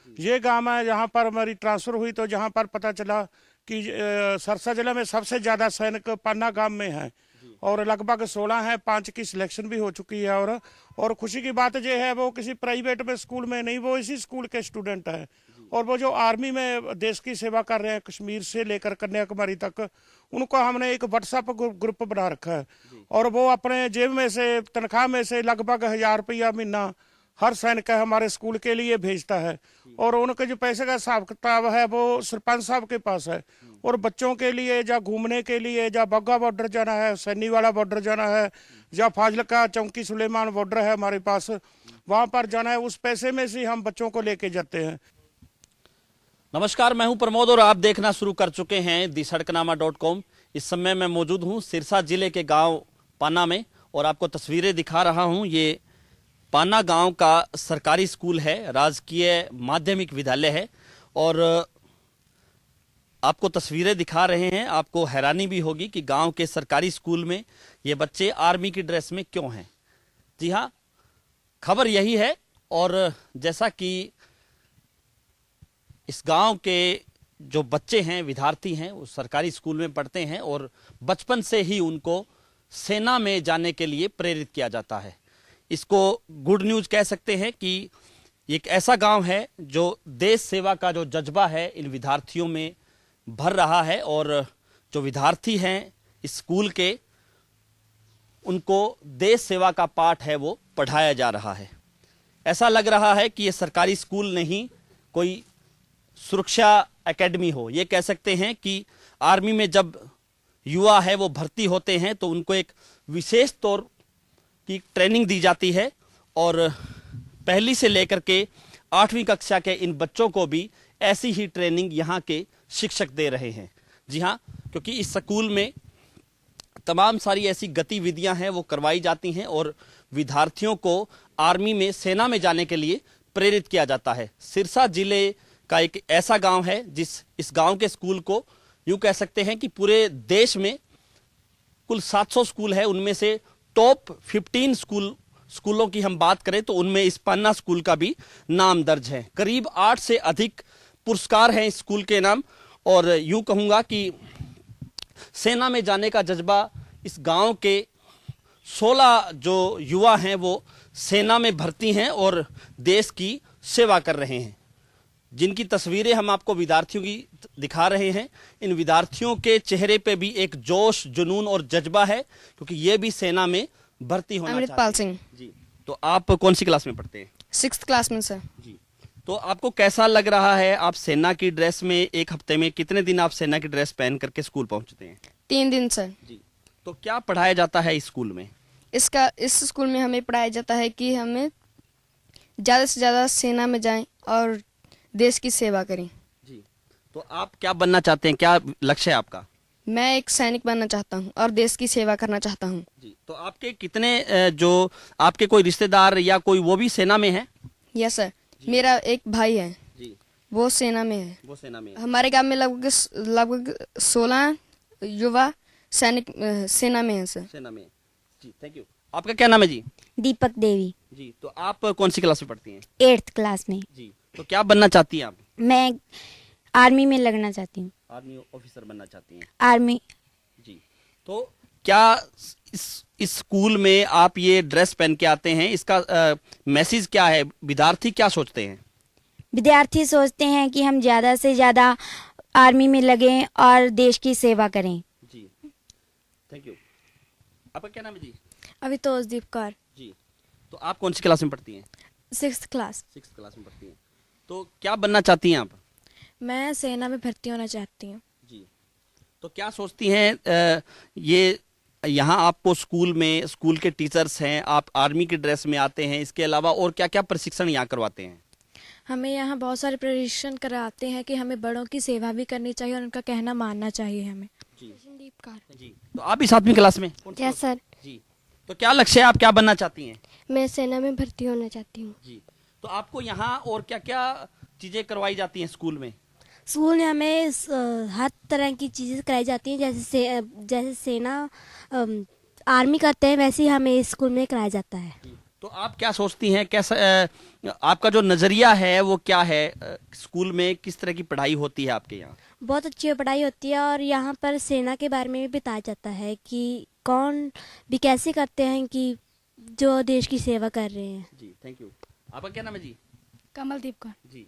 ये गांव है जहाँ पर हमारी ट्रांसफर हुई, तो जहाँ पर पता चला कि सरसा जिले में सबसे ज्यादा सैनिक पन्ना गांव में है और लगभग 16 है, 5 की सिलेक्शन भी हो चुकी है। और खुशी की बात ये है वो किसी प्राइवेट में स्कूल में नहीं, वो इसी स्कूल के स्टूडेंट है। और वो जो आर्मी में देश की सेवा कर रहे हैं कश्मीर से लेकर कन्याकुमारी तक, उनको हमने एक व्हाट्सएप ग्रुप बना रखा है और वो अपने जेब में से तनख्वाह में से लगभग 1000 रुपया महीना हर सैनिक हमारे स्कूल के लिए भेजता है। और उनके जो पैसे का हिसाब किताब है वो सरपंच साहब के पास है। और बच्चों के लिए या घूमने के लिए या बग्गा बॉर्डर जाना है, सैनी वाला बॉर्डर जाना है, या फाजिलका चौकी सुलेमान बॉर्डर है हमारे पास, वहां पर जाना है, उस पैसे में से हम बच्चों को लेके जाते हैं। नमस्कार, मैं हूं प्रमोद और आप देखना शुरू कर चुके हैं दी-सड़कनामा.com। इस समय मैं मौजूद हूं सिरसा जिले के गांव पाना में और आपको तस्वीरें दिखा रहा हूं। ये पाना गांव का सरकारी स्कूल है, राजकीय माध्यमिक विद्यालय है और आपको तस्वीरें दिखा रहे हैं। आपको हैरानी भी होगी कि गांव के सरकारी स्कूल में ये बच्चे आर्मी की ड्रेस में क्यों हैं। जी हाँ, खबर यही है। और जैसा कि इस गांव के जो बच्चे हैं, विद्यार्थी हैं, वो सरकारी स्कूल में पढ़ते हैं और बचपन से ही उनको सेना में जाने के लिए प्रेरित किया जाता है। इसको गुड न्यूज कह सकते हैं कि एक ऐसा गांव है जो देश सेवा का जो जज्बा है इन विद्यार्थियों में भर रहा है और जो विद्यार्थी हैं इस स्कूल के, उनको देश सेवा का पाठ है वो पढ़ाया जा रहा है। ऐसा लग रहा है कि ये सरकारी स्कूल नहीं, कोई सुरक्षा एकेडमी हो। ये कह सकते हैं कि आर्मी में जब युवा है वो भर्ती होते हैं तो उनको एक विशेष तौर की ट्रेनिंग दी जाती है और पहली से लेकर के 8वीं कक्षा के इन बच्चों को भी ऐसी ही ट्रेनिंग यहाँ के शिक्षक दे रहे हैं। जी हाँ, क्योंकि इस स्कूल में तमाम सारी ऐसी गतिविधियां हैं वो करवाई जाती हैं और विद्यार्थियों को आर्मी में, सेना में जाने के लिए प्रेरित किया जाता है। सिरसा जिले का एक ऐसा गांव है इस गांव के स्कूल को यूं कह सकते हैं कि पूरे देश में कुल 700 स्कूल है, उनमें से टॉप 15 स्कूलों की हम बात करें तो उनमें इस पन्ना स्कूल का भी नाम दर्ज है। करीब 8 से अधिक पुरस्कार हैं इस स्कूल के नाम। और यूं कहूंगा कि सेना में जाने का जज्बा इस गांव के 16 जो युवा हैं वो सेना में भर्ती हैं और देश की सेवा कर रहे हैं। जिनकी तस्वीरें हम आपको विद्यार्थियों की दिखा रहे हैं, इन विद्यार्थियों के चेहरे पे भी एक जोश, जुनून और जज्बा है क्योंकि ये भी सेना में भर्ती होना चाहते हैं। अमृतपाल सिंह जी, तो आप कौन सी क्लास में पढ़ते हैं? 6th क्लास में सर। जी, तो आपको कैसा लग रहा है? आप सेना की ड्रेस में एक हफ्ते में कितने दिन आप सेना की ड्रेस पहन करके स्कूल पहुंचते हैं? 3 दिन सर। जी, तो क्या पढ़ाया जाता है इस स्कूल में? इस स्कूल में हमें पढ़ाया जाता है कि हमें ज़्यादा से ज़्यादा सेना में जाएं और देश की सेवा करें। जी, तो आप क्या बनना चाहते हैं? क्या लक्ष्य है आपका? मैं एक सैनिक बनना चाहता हूं और देश की सेवा करना चाहता हूं। जी, तो आपके कितने जो आपके कोई रिश्तेदार या कोई वो भी सेना में है? यस सर, मेरा एक भाई है जी, वो सेना में है। वो सेना में है। हमारे गांव में लगभग 16 युवा सैनिक सेना में है सर। सेना में। जी, थैंक यू। आपका क्या नाम है जी? दीपक देवी। जी, तो आप कौन सी क्लास में पढ़ती हैं? 8th क्लास में। जी, तो क्या बनना चाहती हैं आप? मैं आर्मी में लगना चाहती हूँ। आर्मी ऑफिसर बनना चाहती हैं? आर्मी। जी, तो क्या इस स्कूल में आप ये ड्रेस पहन के आते हैं, इसका मैसेज क्या है? विद्यार्थी क्या सोचते हैं? विद्यार्थी सोचते हैं कि हम ज़्यादा से ज़्यादा आर्मी में लगें और देश की सेवा करें। जी, थैंक यू। आपका क्या नाम है जी? अभितोषदीप कौर। जी, तो आप कौन सी क्लास में पढ़ती हैं? 6th class. 6th क्लास में पढ़ती हैं। तो क्या बनना चाहती हैं आप? मैं सेना में भर्ती होना चाहती हूँ। जी, तो क्या सोचती हैं ये यहाँ आपको स्कूल के टीचर्स हैं, आप आर्मी की ड्रेस में आते हैं, इसके अलावा और क्या क्या प्रशिक्षण यहाँ करवाते हैं? हमें यहाँ बहुत सारे प्रशिक्षण कराते हैं कि हमें बड़ों की सेवा भी करनी चाहिए और उनका कहना मानना चाहिए हमें। जी, जी, तो आप भी 7वीं क्लास में? Yes sir. जी, तो क्या लक्ष्य है? आप क्या बनना चाहती हैं? मैं सेना में भर्ती होना चाहती हूँ। जी, तो आपको यहाँ और क्या क्या चीजें करवाई जाती हैं स्कूल में? स्कूल में हमें हर तरह की चीज़ें कराई जाती हैं, जैसे सेना आर्मी करते हैं वैसे ही हमें स्कूल में कराया जाता है। तो आप क्या सोचती हैं, कैसा आपका जो नजरिया है वो क्या है? स्कूल में किस तरह की पढ़ाई होती है आपके यहाँ? बहुत अच्छी पढ़ाई होती है और यहाँ पर सेना के बारे में भी बताया जाता है कि कौन भी कैसे करते हैं कि जो देश की सेवा कर रहे हैं। जी, थैंक यू। आपका क्या नाम है जी? कमलदीप कौर, जी।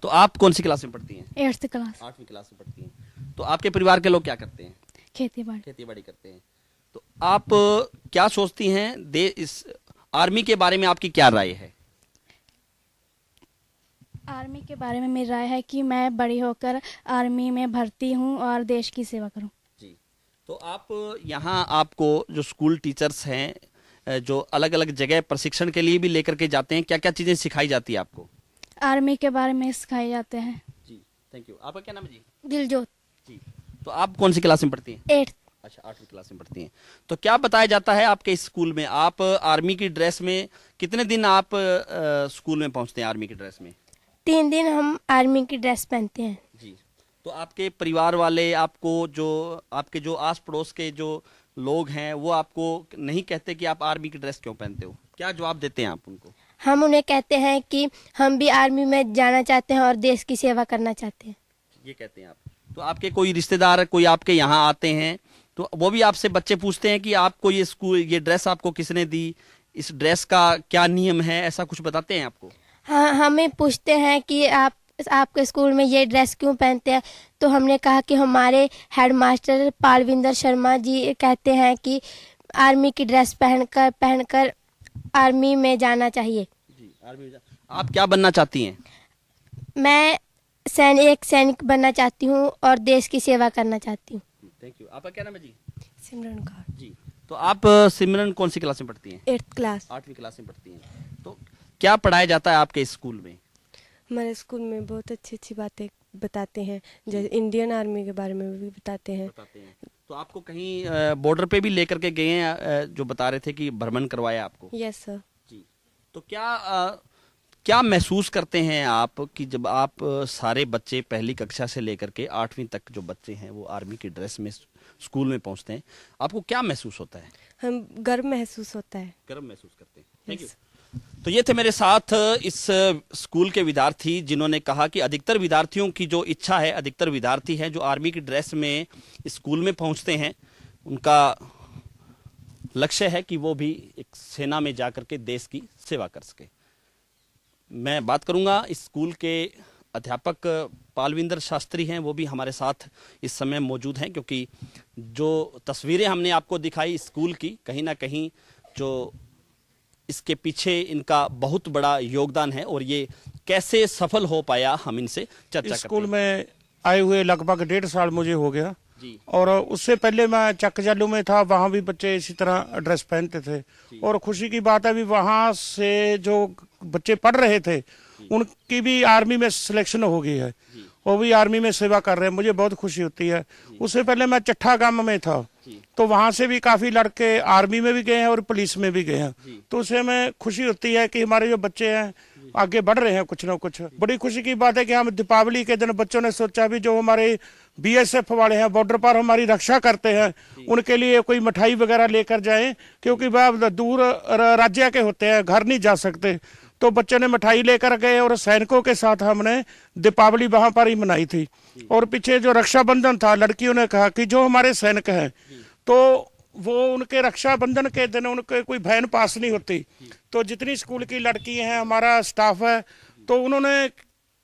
तो आप कौन सी क्लास में पढ़ती हैं? 8th क्लास, 8वीं क्लास में पढ़ती हैं। तो आपके परिवार के लोग क्या करते हैं? खेती बाड़ी। खेती बाड़ी करते हैं। तो आप क्या सोचती हैं इस आर्मी के बारे में आपकी क्या राय है? आर्मी के बारे में मेरी राय है कि मैं बड़ी होकर आर्मी में भर्ती हूँ और देश की सेवा करूँ। जी। तो आप यहाँ आपको जो स्कूल टीचर्स हैं जो अलग अलग जगह प्रशिक्षण के लिए भी लेकर के जाते हैं, क्या क्या चीजें सिखाई जाती है आपको? आर्मी के बारे में सिखाए जाते हैं। जी, थैंक यू। आपका क्या नाम है जी? दिलजोत, जी। तो आप कौन सी क्लास में पढ़ती हैं? 8th। अच्छा, 8वीं क्लास में पढ़ती हैं। तो क्या बताया जाता है आपके इस स्कूल में? आप आर्मी की ड्रेस में कितने दिन आप स्कूल में पहुंचते हैं आर्मी की ड्रेस में? 3 दिन हम आर्मी की ड्रेस पहनते हैं। जी। तो आपके परिवार वाले आपको, जो आपके जो आस पड़ोस के जो लोग हैं, वो आपको नहीं कहते कि आप आर्मी की ड्रेस क्यों पहनते हो? क्या जवाब देते हैं आप उनको? हम उन्हें कहते हैं कि हम भी आर्मी में जाना चाहते हैं और देश की सेवा करना चाहते हैं। ये कहते हैं आप। तो आपके कोई रिश्तेदार कोई आपके यहाँ आते हैं तो वो भी आपसे बच्चे पूछते हैं कि आपको ये ड्रेस आपको किसने दी, इस ड्रेस का क्या नियम है, ऐसा कुछ बताते हैं आपको? हाँ, हमें पूछते हैं कि आपके स्कूल में ये ड्रेस क्यों पहनते हैं। तो हमने कहा कि हमारे हेडमास्टर पालविंदर शर्मा जी कहते हैं कि आर्मी की ड्रेस पहनकर आर्मी में जाना चाहिए। जी, आर्मी में आप क्या बनना चाहती हैं? मैं एक सैनिक बनना चाहती हूँ और देश की सेवा करना चाहती हूँ। Thank you. आपका क्या नाम है जी? सिमरन कौर, जी। तो आप सिमरन कौन सी क्लास में पढ़ती हैं? 8th class. 8वीं क्लास में पढ़ती हैं। तो क्या पढ़ाया जाता है आपके स्कूल में? हमारे स्कूल में बहुत अच्छी अच्छी बातें बताते हैं, जैसे इंडियन आर्मी के बारे में भी बताते हैं। तो आपको कहीं बॉर्डर पे भी लेकर के गए हैं, जो बता रहे थे कि भ्रमण करवाया आपको? Yes sir. जी। तो क्या महसूस करते हैं आप कि जब आप सारे बच्चे पहली कक्षा से लेकर के 8वीं तक जो बच्चे हैं वो आर्मी की ड्रेस में स्कूल में पहुंचते हैं, आपको क्या महसूस होता है? हम गर्व महसूस होता है। गर्व महसूस करते हैं। Thank you. तो ये थे मेरे साथ इस स्कूल के विद्यार्थी जिन्होंने कहा कि अधिकतर विद्यार्थियों की जो इच्छा है, अधिकतर विद्यार्थी हैं जो आर्मी की ड्रेस में स्कूल में पहुंचते हैं, उनका लक्ष्य है कि वो भी एक सेना में जाकर के देश की सेवा कर सके। मैं बात करूंगा इस स्कूल के अध्यापक पालविंदर शास्त्री हैं, वो भी हमारे साथ इस समय मौजूद हैं, क्योंकि जो तस्वीरें हमने आपको दिखाई स्कूल की, कहीं ना कहीं जो इसके पीछे इनका बहुत बड़ा योगदान है और ये कैसे सफल हो पाया, हम इनसे चर्चा करते हैं। स्कूल में आए हुए लगभग 1.5 साल मुझे हो गया जी। और उससे पहले मैं चकजालू में था, वहाँ भी बच्चे इसी तरह ड्रेस पहनते थे और खुशी की बात है भी वहाँ से जो बच्चे पढ़ रहे थे उनकी भी आर्मी में सिलेक्शन हो गई है, वो भी आर्मी में सेवा कर रहे हैं। मुझे बहुत खुशी होती है। उससे पहले मैं चट्ठा गांव में था, तो वहां से भी काफी लड़के आर्मी में भी गए हैं और पुलिस में भी गए हैं, तो उससे हमें खुशी होती है कि हमारे जो बच्चे हैं आगे बढ़ रहे हैं कुछ ना कुछ। बड़ी खुशी की बात है कि हम दीपावली के दिन बच्चों ने सोचा भी जो हमारे बीएसएफ वाले हैं बॉर्डर पर हमारी रक्षा करते हैं, उनके लिए कोई मिठाई वगैरह लेकर जाएं, क्योंकि वह दूर राज्य के होते हैं, घर नहीं जा सकते। तो बच्चों ने मिठाई लेकर गए और सैनिकों के साथ हमने दीपावली वहां पर ही मनाई थी। और पीछे जो रक्षाबंधन था, लड़कियों ने कहा कि जो हमारे सैनिक हैं तो वो उनके रक्षाबंधन के दिन उनके कोई बहन पास नहीं होती, तो जितनी स्कूल की लड़की हैं, हमारा स्टाफ है, तो उन्होंने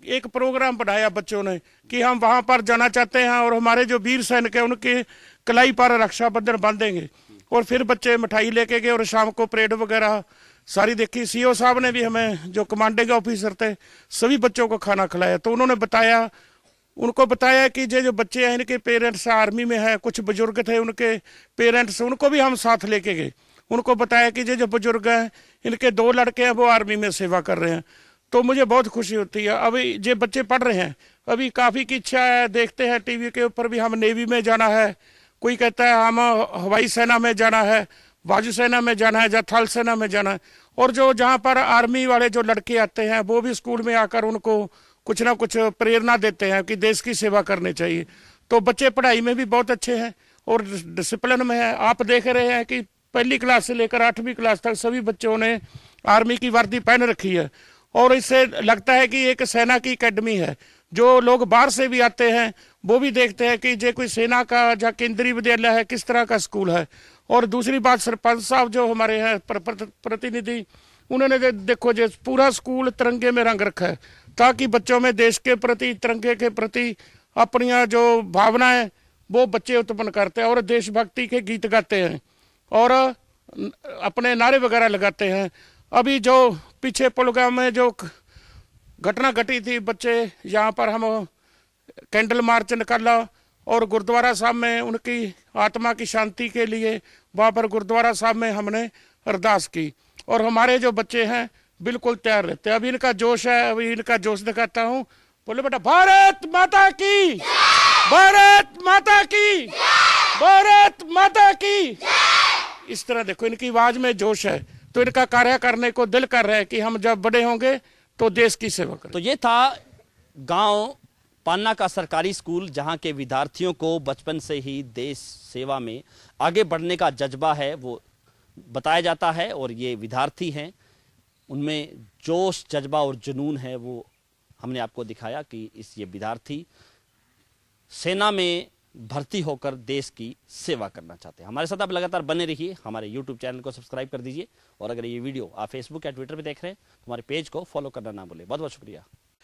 एक प्रोग्राम बनाया बच्चों ने कि हम वहां पर जाना चाहते हैं और हमारे जो वीर सैनिक है उनके कलाई पर रक्षाबंधन बांधेंगे। और फिर बच्चे मिठाई लेके गए और शाम को परेड वगैरह सारी देखी। सीओ साहब ने भी हमें, जो कमांडिंग ऑफिसर थे, सभी बच्चों को खाना खिलाया। तो उन्होंने उनको बताया कि जो बच्चे हैं इनके पेरेंट्स आर्मी में है, कुछ बुजुर्ग थे उनके पेरेंट्स, उनको भी हम साथ लेके गए। उनको बताया कि जो बुजुर्ग हैं इनके 2 लड़के हैं वो आर्मी में सेवा कर रहे हैं। तो मुझे बहुत खुशी होती है। अभी जो बच्चे पढ़ रहे हैं, अभी काफ़ी की इच्छा है, देखते हैं टीवी के ऊपर भी हम नेवी में जाना है, कोई कहता है हम हवाई सेना में जाना है, वायुसेना में जाना है या थल सेना में जाना है। और जो जहाँ पर आर्मी वाले जो लड़के आते हैं वो भी स्कूल में आकर उनको कुछ ना कुछ प्रेरणा देते हैं कि देश की सेवा करनी चाहिए। तो बच्चे पढ़ाई में भी बहुत अच्छे हैं और डिसिप्लिन में है। आप देख रहे हैं कि पहली क्लास से लेकर 8वीं क्लास तक सभी बच्चों ने आर्मी की वर्दी पहन रखी है और इससे लगता है कि एक सेना की एकेडमी है। जो लोग बाहर से भी आते हैं वो भी देखते हैं कि ये कोई सेना का या केंद्रीय विद्यालय है, किस तरह का स्कूल है। और दूसरी बात, सरपंच साहब जो हमारे हैं प्रतिनिधि, उन्होंने देखो जो पूरा स्कूल तिरंगे में रंग रखा है ताकि बच्चों में देश के प्रति, तिरंगे के प्रति अपनी जो भावनाएं वो बच्चे उत्पन्न करते हैं और देशभक्ति के गीत गाते हैं और अपने नारे वगैरह लगाते हैं। अभी जो पीछे पुलगाम में जो घटना घटी थी, बच्चे यहाँ पर हम कैंडल मार्च निकाला और गुरुद्वारा साहब में उनकी आत्मा की शांति के लिए वहाँ पर गुरुद्वारा साहब में हमने अरदास की और हमारे जो बच्चे हैं बिल्कुल तैयार रहते हैं। अभी इनका जोश है, अभी इनका जोश दिखाता हूँ। बोले बेटा, भारत माता की, भारत माता की, भारत माता की। इस तरह देखो इनकी आवाज में जोश है, तो इनका कार्य करने को दिल कर रहा है कि हम जब बड़े होंगे तो देश की सेवा करें। तो ये था गांव पान्ना का सरकारी स्कूल, जहां के विद्यार्थियों को बचपन से ही देश सेवा में आगे बढ़ने का जज्बा है वो बताया जाता है और ये विद्यार्थी हैं, उनमें जोश, जज्बा और जुनून है वो हमने आपको दिखाया कि ये विद्यार्थी सेना में भर्ती होकर देश की सेवा करना चाहते हैं। हमारे साथ आप लगातार बने रहिए, हमारे YouTube चैनल को सब्सक्राइब कर दीजिए और अगर ये वीडियो आप फेसबुक या ट्विटर पे देख रहे हैं तो हमारे पेज को फॉलो करना ना भूलें। बहुत बहुत शुक्रिया।